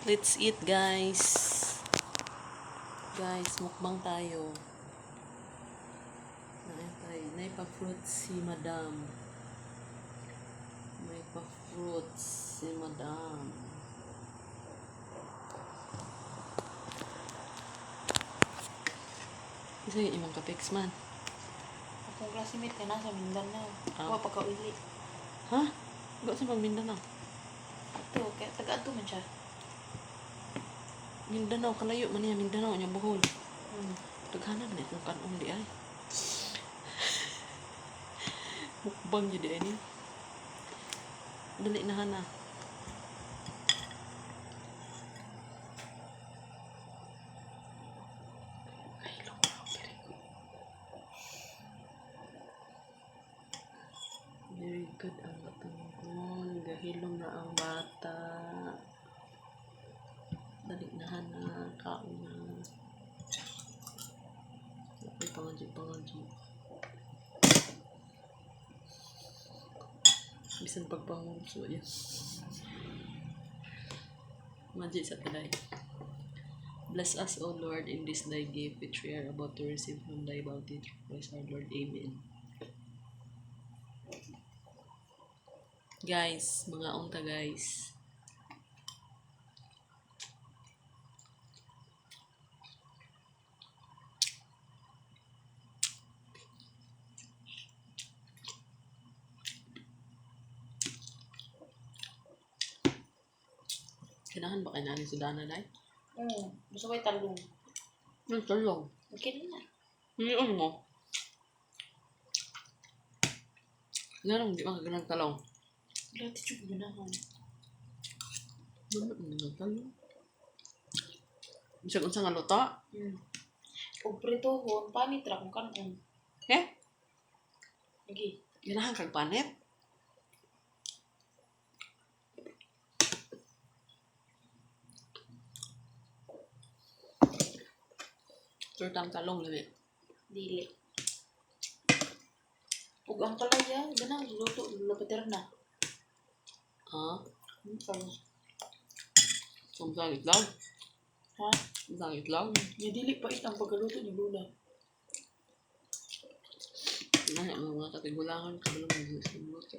Let's eat, guys. Guys, mukbang tayo. May pa-fruits si Madam. May pa-fruits si Madam. Isa yung imong kapiks man. Akong classmate ka na sa Mindanao. Ah. Ako pagka-uli. Ha? Gawin sa pang Mindanao. Ito, kaya taga-ato man siya. Mindanao, kalayo man niya. Mindanao niya, Bohol. Hmm. Taghanan na itong kanong di ay. Mukbang jadi ini. Dali na hana. Very good ang batungon. Gahilom na ang bata. Dali na hana. Kaon na. Ay, pangadyo. Bisan pagpangumso yan. Majid sa taday. Bless us, O Lord, in this thy gift which we are about to receive from thy bounty through Christ our Lord. Amen. Guys, mga unta guys. Kailangan ba kayo namin sudana na Oo. Gusto ko yung talong. Ang talong. Okay na. Ngayon mo. Narang di makagalang talong. Dati chuk ganahan. Ano ang talong? Bisag unsa nga luto? O pritohon, panit ra kung kanon. Eh? Lagi. Ganahan kag panit? Turtang talong lami. Dili. Ug ang palaya, ganahan luto, lupater na. Ha? Talong. Sumsang itlog? Ha? Sumsang itlog? Ya dili pa itang pagkaluto ni Lula. Nanya mga katigulangan kabalo mo sa luto.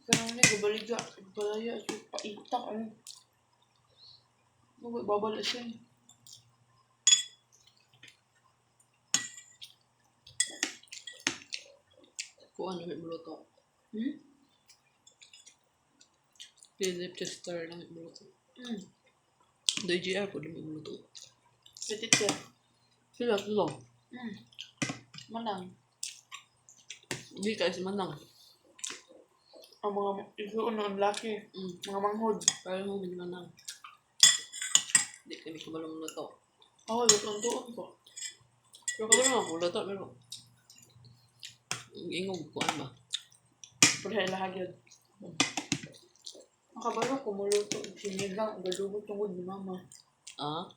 Kaya ni gabaligya, palaya, paitak ano. Babala siya. Kuha na may luto. Hmm? Philip Chester na may luto. Doy GR po na may luto. Petit siya. Sila tulo. Manang. Hindi kayo si Manang. Ang mga isuon ng laki. Mga manghod. Pero mo may Manang. Hindi kami kabalo mo luto. Ako, luto-tuon ko. Pero kabalo mo luto pero ang ingong kuan ba? Pero sa ilahag yun. Makabalo ko muluto. Sinigang, gadugot tungod ni mama. Ah?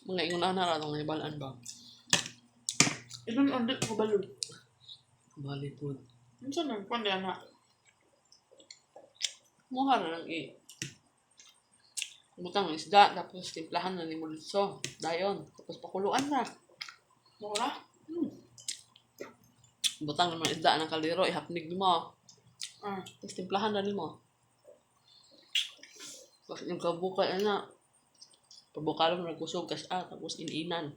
Mga ingon na naratong naibalaan ba? Ilan ang dik ko balo? Bali po. Ano saan ang pandi anak? Muha na lang butang ng isda, tapos timplahan na ni Mulso. Dayon. Tapos pakuluan na. Mura? Butang naman isda ng kaliro, ihapnig mo. Ah. Tapos timplahan na ni mo. Tapos yung kabukay na, pabukalo mo nagkusog kas tapos ininan.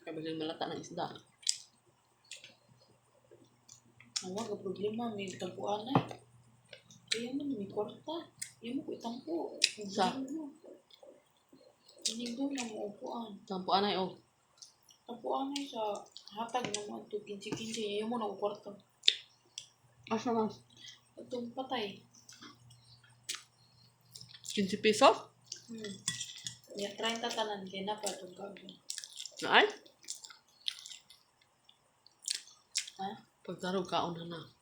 Kaya bagang malata ng isda. Awa, ka problema. May tampuan na. Kaya mo may kwarta. Yung mo ko itampo. Sa? Hindi na mo upuan. Tampuan na yun. Tampuan na sa hatag naman ito. 15-15. Yung mo na ko kwarta. Asa mas? Itong patay. 15 peso? Ya, 30 tanan. Kaya na pa itong gagawin. Naan? Ha? Pagtarog kaon na.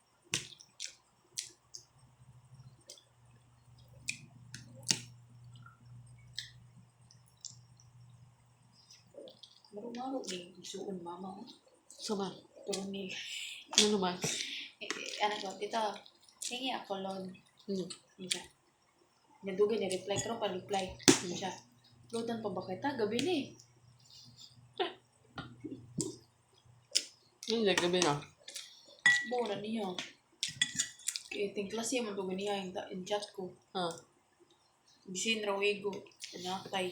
Maro-maro ni isuon mama. Sama? Pero ni Ano naman? anak ko, tita, Hingi ako loan. Hmm. Isa. Nadugay ni reply pero pa reply. Siya. Loadan pa ba kita? Gabi ni. Hindi, gabi na. Buo na niya. Kaya ting klase mo to ganiya yung chat ko. Ha? Bisin raw igo. Pinakay.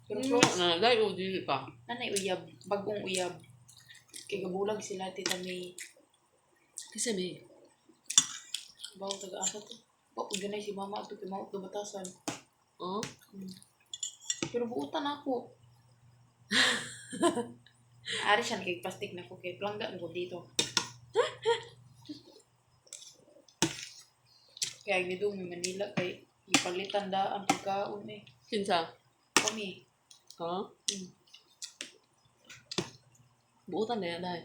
Pero Ano close. na, dahil o dili pa. Nanay uyab. Bagong uyab. Kaya gabulag sila tita may Kasi may, bawo taga-asa to. Pag ganay si mama ito kay maot na batasan. oh? Pero buutan ako. Ari siya kay plastic na ko kay plangga na ko dito. Kaya gidong may Manila kay ipalitan da ang pagkaon eh. Kinsa? Kami. Ha? Buutan na yan dahil.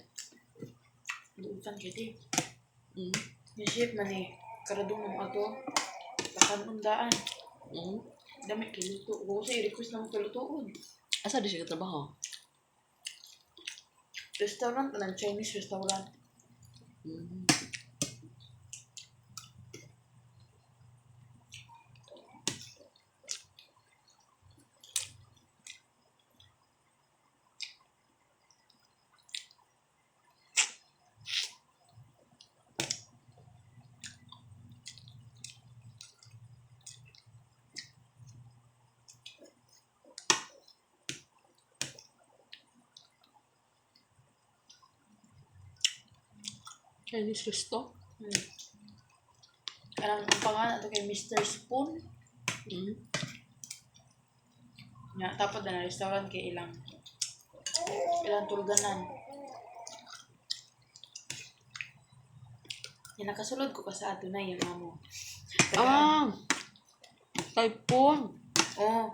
Buutan kay di. Hmm. Ni-ship man eh. Karadong ng ato. Takan daan. Hmm. Dami kiluto. Huwag ko sa i-request na mo kilutoon. Asa di siya katrabaho? Restaurant na ng Chinese restaurant. Hmm. Chinese resto? Ang pangalan ito kay Mr. Spoon. Hmm. Nga, tapos na restaurant kay ilang tulganan. Yan, nakasulod ko pa sa ato na yung amo. Ah! Typhoon! Oh,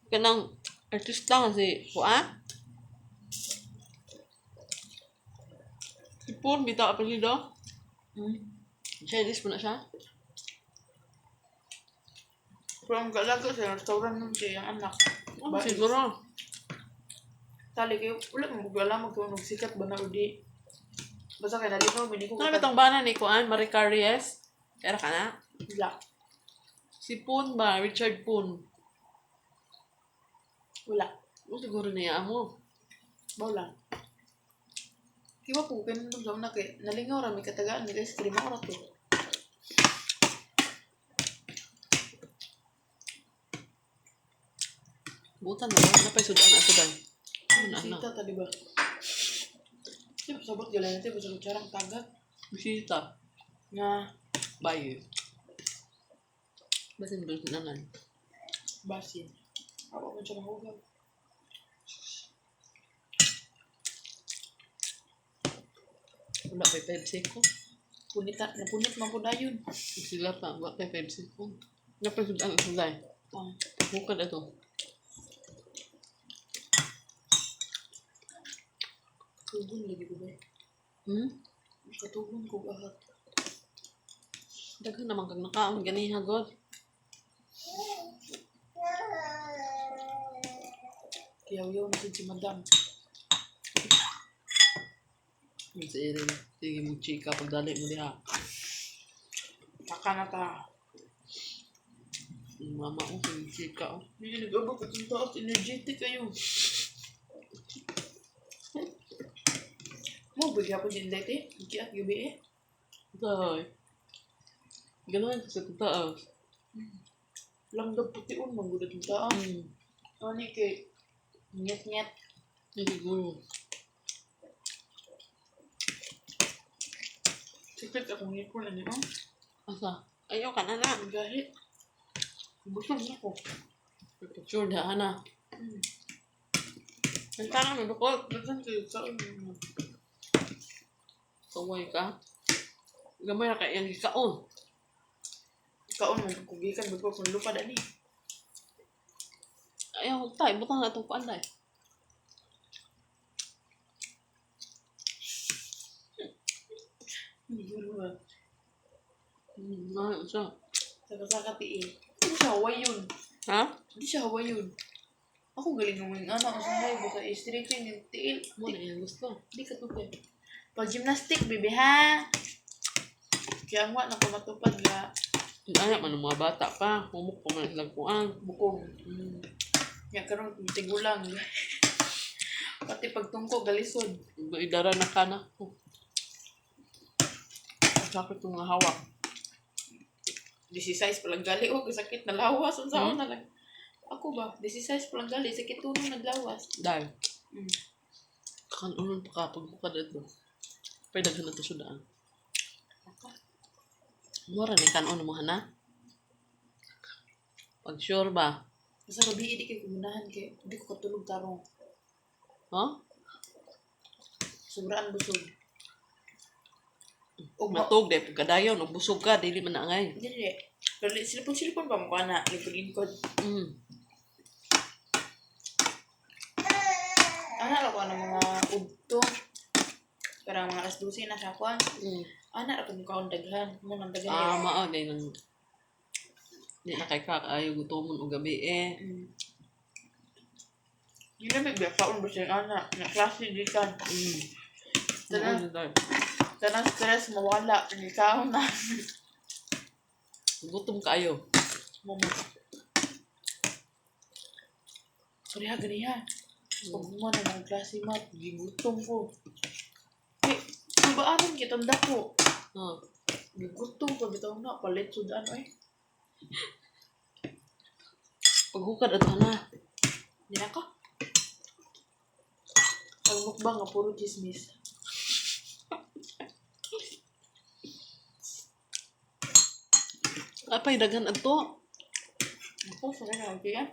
Kanang artista nga si Juan? Typhoon, bitaw apelido? Chinese mo na siya? pero ang galaga sa restaurant nun siya yung anak. Ano siguro? Tali kayo, wala mong alam kung nagsikat ba na o di. Basta kaya nalinaw, hindi ko Ano itong bana ni Juan? Marie Carries? Kaya ka na? Wala. Si Poon ba? Richard Poon. Wala. Ano siguro niya mo? Wala. Kiwa po, pinundong sa una kay nalingaw rami katagaan ni guys, krima oras to. Butan na lang. Napay sudan na sudan. Ano na? Sita ta, di ba? Siya, sabot gala natin, basta kutsarang tagak. Bisita. Nga, Bayo. Basin doon nanan. basin. Ako man siya mahugag. Wala pa 5 ko. Napunit man po na yun. Sila pa. Wala pa 5 ko. Napay sudan na sudan. Bukad ito. Tugon lagi ko ba? Katugon ko ahat. Daghan naman kag nakaon. Ganiha God. Kiyaw-yaw na si madam. Yung sa irin. Sige mo chika. Pagdali mo diha. Taka na ta. Yung mama ko. Sige chika. Hindi nag-abot at yung taas. Energetic kayo. Mo, bigyan ko din dati. Ikiat gabi eh. Dahil. Gano'n sa taas. Langgab putiun, manggulat yung taas. Ano ni kay nyet-nyet. Hindi siguro. Sikret akong ngipon, ano yun? Asa? Ayaw ka na na. Ang gahit. Busog na ko. Sure na na. Ang tarang na dukot. Dagan kayo saan mo. Kaway ka. Gamay na kaya yung ikaon. Kaon mo, kugikan mo kung lupa na ni. Ayaw ko tayo. Butang na itong paanday. Hindi ko ba? Mahal siya. Saka-saka tiil. Hindi siya Hawaii yun. Ha? Hindi siya Hawaii yun. Ako galing naman yung anak. Ang sahay, basta i-straight yun yung tiil. Mo na yung gusto. Hindi ka tupin. Pag gymnastic, bibi ha. Kaya nga, nakamatupad nga. Anak man ng mga bata pa. Humok pa man silang kuang. Bukog. Nga karon tigulang. Pati pagtungko, galisod. Idara na ka na. Sakit ng mga hawak. 16 palang gali. Oh, sakit na lawas. Ang saan na lang. Ako ba? 16 palang gali. Sakit tunong naglawas. Dahil. Mm. Kanunan pa ka pagbukad ito. Pwede daghan na ito sudaan. Mura ni kanon mo hana. Pag sure ba? Basta gabi, hindi kayo kumunahan kayo. Hindi ko katulog tarong. Ha? Sobraan busog. O ba? Matog dahil pagkadayon. O busog ka. Dili man na ngay. Hindi. Pero silipon-silipon pa mo ka na. Lingkod-lingkod. Anak ako ng mga udto. Parang mga alas 12 na sa kwan. Anak ako ng kaon daghan. Munang daghan. Mao. Dahil nang di na kay kakaayo gutomon o gabi eh. Hindi na may kaon ba siya anak. Na klase di kan. Tanang stress mawala. Hindi kaon na. Gutom kaayo. Mama. Sorry ha, gani ha. Pag mo na ng klase mat, gigutom ko. Eh, mabaanan kitang dako. Gigutom ko, bitaw na, palit sudan ay. Paghukad ato na. Hindi na ka. Ang mukbang nga, puro chismis. Apay daghan ato. Ako, sorry na, okay yan.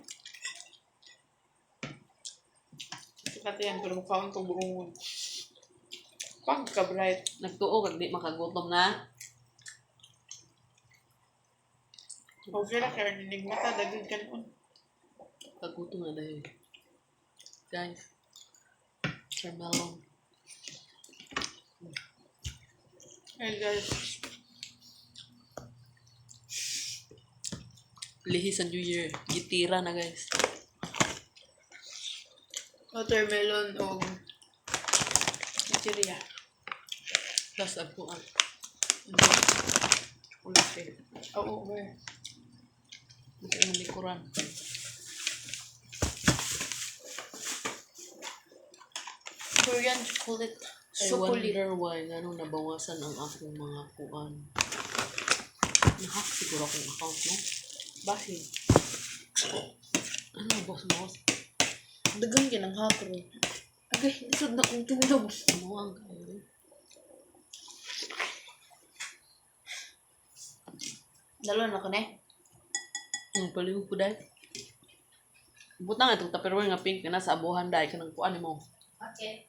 Kasi yan, pero mukhaon itong burungon. Pagka-bright. Nagtuo kag di makagutom na. Okay na, kaya ninig mata, dagig ka noon. Kagutom na dahil. Guys. Carmelon. Hey guys. Lihis ang New Year. Gitira na guys. Watermelon o chicheria. Plus ako ang Ulit eh. Oo, okay. buko ng likuran. Korean chocolate. I Chocolate. wonder why ganun nabawasan ang aking mga kuan. Nahack siguro akong account mo. Basin. Ano boss? Dagang yan ang hakro. Agay, lisod na kong tulog. Ano ang kayo? Dalo na ka na eh. Palihog ko dahil. Butang itong tupperware nga pink na nasa abuhan dahil ka ng kuan mo. Okay.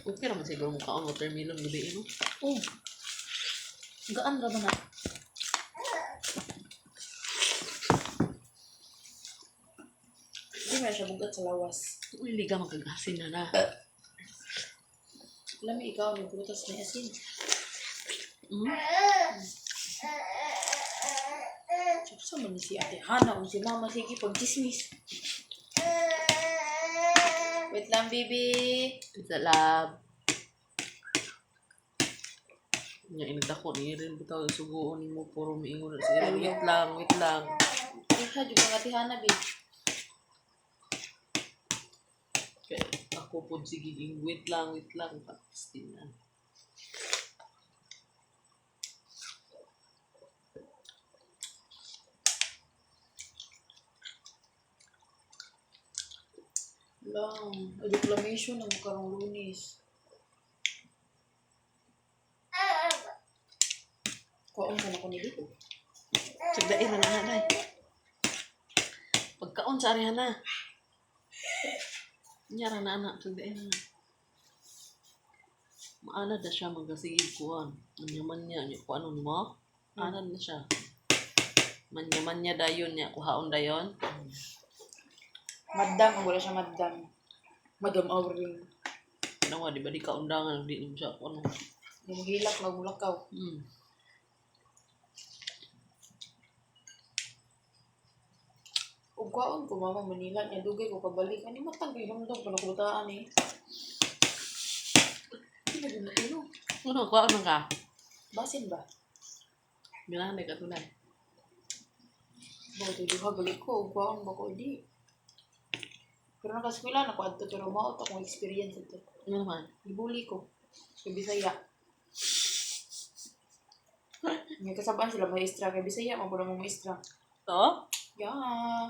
Okay naman siguro mukha ang watermelon gabi no? Oh. Gaan ra ba na? Hindi man siya bugat sa lawas. Uy, liga magkagasin na na. Lami ikaw, may butas na asin. Sa man ni si Ate Hana o si Mama sige pag-chismis. Wait lang, baby. Sa lab. Nga inagdako ni rin bitaw suguon mo puro miingon na siya. Wait lang. Iha, juga nga Ate Hana, baby. Kaya ako po sige wait lang. Tapos tingnan. lang. Reclamation ang karong Lunes. Kuhaan ka na ko ni dito. Sagdain na na, day. Pagkaon sa arihan na. Nyara na anak, sagdain na. Maanad na siya magasigig kuhan. Manya-manya niya. Kung ano mo? Anad na siya. Manya-manya dayon niya. Kuhaon dayon. Madam, ang wala siya madam. Madam Auring. Ano nga, di ba di ka undangan? Di mo siya. Ano? Yung hilak, magulakaw. Ug kwaon ko mama Manila niya dugay ko kabalik ani matag kay humdong panakutaan eh. Hindi na ginatino. Ano, kuhaon ka? Basin ba? Bilangan ka tulad. Bago duha balik ko ug kwaon ba ko di. Pero nakaskwela na ko adto pero mao to akong experience ito. Ano naman? Ibuli ko. Sa Bisaya. May kasabaan sila maestra kay Bisaya mo pala mo maestra. To? Yeah.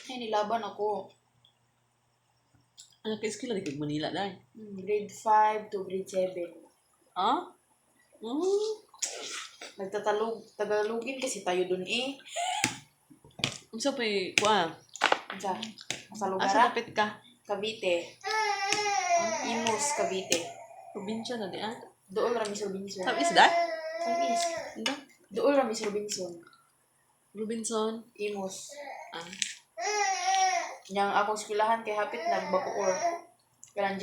Ay nilaban ako. Ano ka iskila di kag Manila, day? Grade 5 to grade 7. Ha? Tagalogin kasi tayo dun eh. Unsa pa'y, kuha? Sa Asa lugar lapit ka? Cavite. Imus Cavite. Probinsya na di, ah? Dool ra Miss Robinson. Sa isda? Tamis. Ano? Dool ra Miss Robinson. Robinson? Imus. Ah. Yang akong eskwelahan kay hapit nagbakuor. Kanang